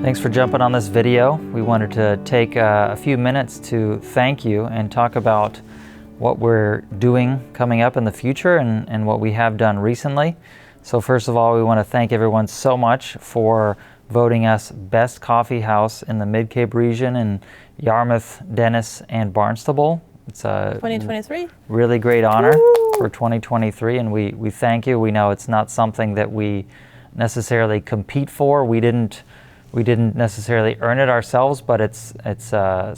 Thanks for jumping on this video. We wanted to take a few minutes to thank you and talk about what we're doing coming up in the future and what we have done recently. So first of all, we want to thank everyone so much for voting us Best Coffee House in the Mid-Cape region in Yarmouth, Dennis, and Barnstable. It's a 2023. Really great honor Woo! For 2023, and we thank you. We know it's not something that we necessarily compete for. We didn't necessarily earn it ourselves, but it's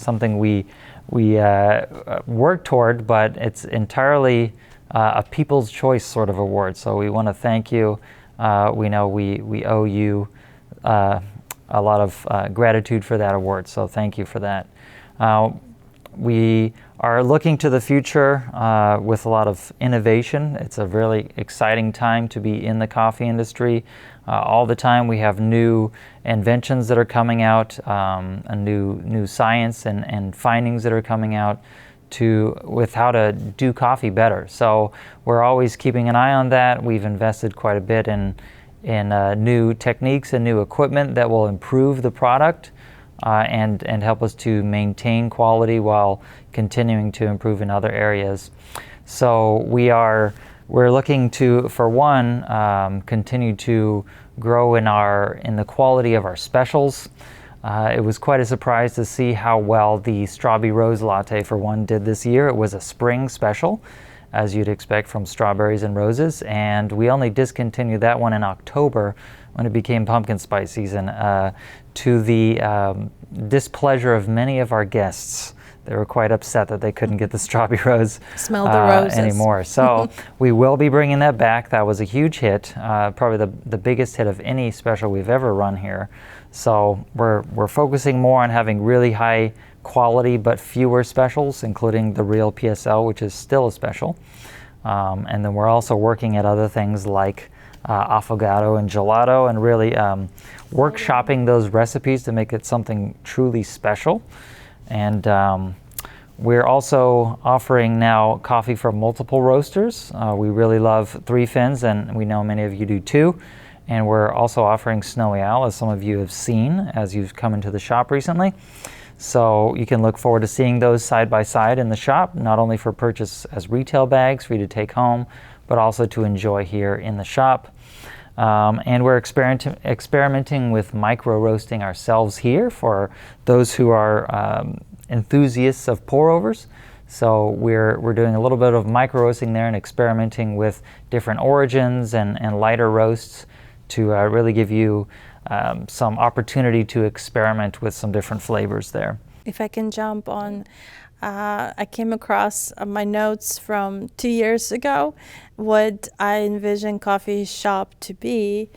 something we work toward, but it's entirely a People's Choice sort of award. So we want to thank you. We know we owe you a lot of gratitude for that award, so thank you for that. We are looking to the future with a lot of innovation. It's a really exciting time to be in the coffee industry. All the time we have new inventions that are coming out, a new science and findings that are coming out with how to do coffee better. So we're always keeping an eye on that. We've invested quite a bit in new techniques and new equipment that will improve the product and help us to maintain quality while continuing to improve in other areas. So we're looking to, for one, continue to grow in the quality of our specials. It was quite a surprise to see how well the Strawberry Rose Latte, for one, did this year. It was a spring special, as you'd expect from strawberries and roses, and we only discontinued that one in October when it became pumpkin spice season, to the displeasure of many of our guests. They were quite upset that they couldn't get the Strawberry Rose Smell the roses anymore. So we will be bringing that back. That was a huge hit, probably the biggest hit of any special we've ever run here. So we're focusing more on having really high quality but fewer specials, including the Real PSL, which is still a special. And then we're also working at other things like affogato and gelato, and really workshopping those recipes to make it something truly special. And we're also offering now coffee from multiple roasters. We really love Three Fins, and we know many of you do too. And we're also offering Snowy Owl, as some of you have seen as you've come into the shop recently. So you can look forward to seeing those side by side in the shop, not only for purchase as retail bags for you to take home, but also to enjoy here in the shop. And we're experimenting with micro roasting ourselves here for those who are enthusiasts of pour overs. So we're doing a little bit of micro roasting there and experimenting with different origins and lighter roasts to really give you some opportunity to experiment with some different flavors there. If I can jump on, I came across my notes from 2 years ago, what I envisioned coffee shop to be.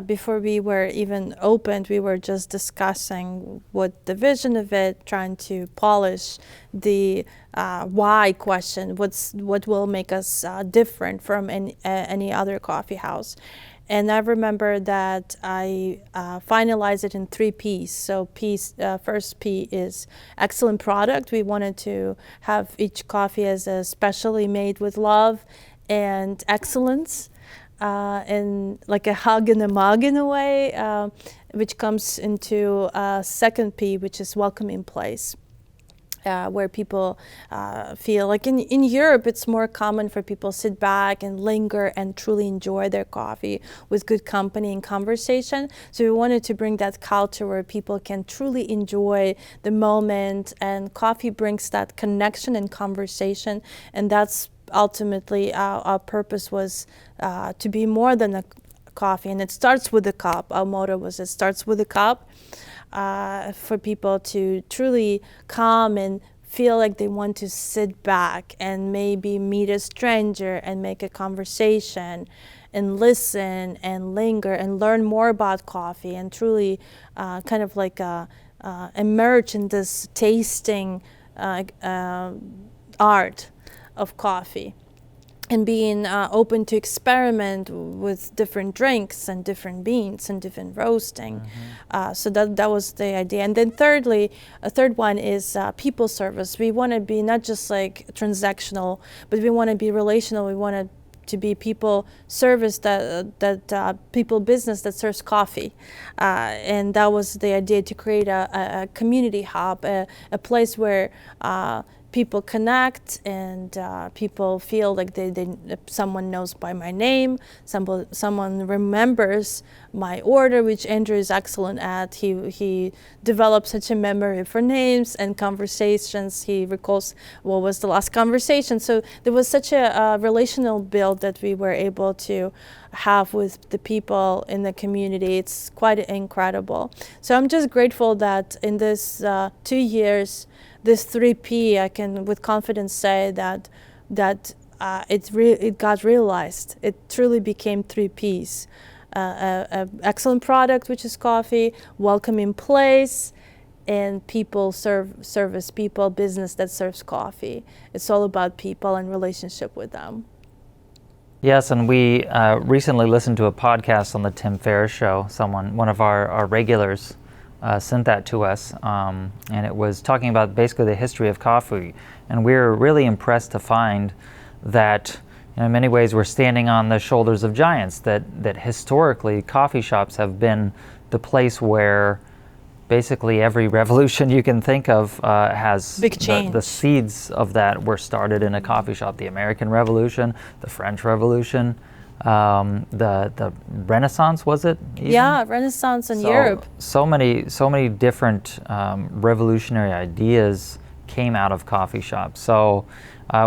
Before we were even opened, we were just discussing what the vision of it, trying to polish the why question, what will make us different from any other coffee house. And I remember that I finalized it in 3 P's. So first P is excellent product. We wanted to have each coffee as a specially made with love and excellence, and like a hug in a mug in a way, which comes into second P, which is welcoming place. Where people feel like in Europe, it's more common for people to sit back and linger and truly enjoy their coffee with good company and conversation. So we wanted to bring that culture where people can truly enjoy the moment, and coffee brings that connection and conversation. And that's ultimately our purpose was to be more than a coffee. And it starts with a cup. Our motto was it starts with a cup. For people to truly come and feel like they want to sit back and maybe meet a stranger and make a conversation and listen and linger and learn more about coffee and truly kind of like emerge in this tasting art of coffee. And being open to experiment with different drinks and different beans and different roasting. So that was the idea. And then thirdly, a third one is people service. We want to be not just like transactional, but we want to be relational. We want to be people service people business that serves coffee, and that was the idea, to create a community hub, a place where people connect, and people feel like someone knows by my name, someone remembers my order, which Andrew is excellent at. He developed such a memory for names and conversations. He recalls what was the last conversation. So there was such a relational build that we were able to have with the people in the community. It's quite incredible. So I'm just grateful that in this 2 years, this 3P, I can with confidence say that it got realized. It truly became 3Ps. Excellent product, which is coffee, welcoming place, and people service people, business that serves coffee. It's all about people and relationship with them. Yes, and we recently listened to a podcast on the Tim Ferriss Show. One of our regulars sent that to us, and it was talking about basically the history of coffee. And we were really impressed to find that in many ways we're standing on the shoulders of giants, that historically coffee shops have been the place where basically every revolution you can think of has big change. The seeds of that were started in a coffee shop. The American Revolution, the French Revolution, the Renaissance, was it? Even? Yeah, Renaissance in Europe. So many different revolutionary ideas came out of coffee shops. So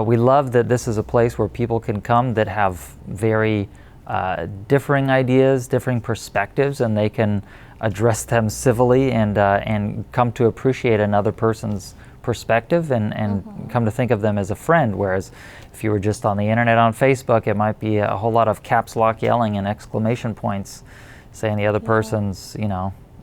we love that this is a place where people can come that have very differing ideas, differing perspectives, and they can address them civilly and come to appreciate another person's perspective and come to think of them as a friend. Whereas if you were just on the internet on Facebook, it might be a whole lot of caps lock yelling and exclamation points saying the other person's,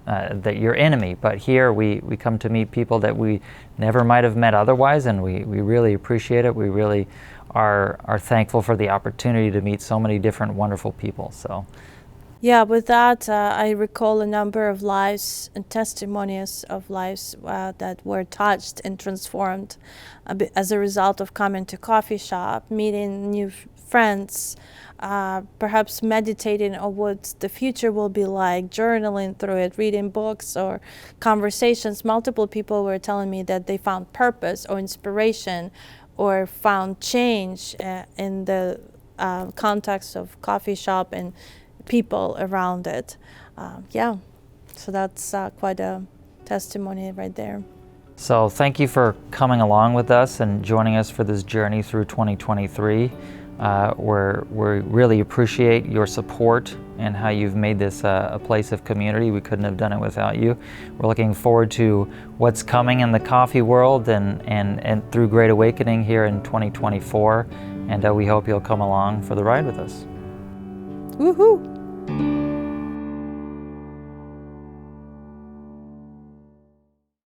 that your enemy. But here we come to meet people that we never might have met otherwise, and we really appreciate it. We really are thankful for the opportunity to meet so many different wonderful people. So. Yeah, with that, I recall a number of lives and testimonies of lives that were touched and transformed as a result of coming to coffee shop, meeting new friends, perhaps meditating on what the future will be like, journaling through it, reading books or conversations. Multiple people were telling me that they found purpose or inspiration or found change in the context of coffee shop and people around it. So that's quite a testimony right there. So thank you for coming along with us and joining us for this journey through 2023. We really appreciate your support and how you've made this a place of community. We couldn't have done it without you. We're looking forward to what's coming in the coffee world and through Great Awakening here in 2024. And we hope you'll come along for the ride with us. Woohoo!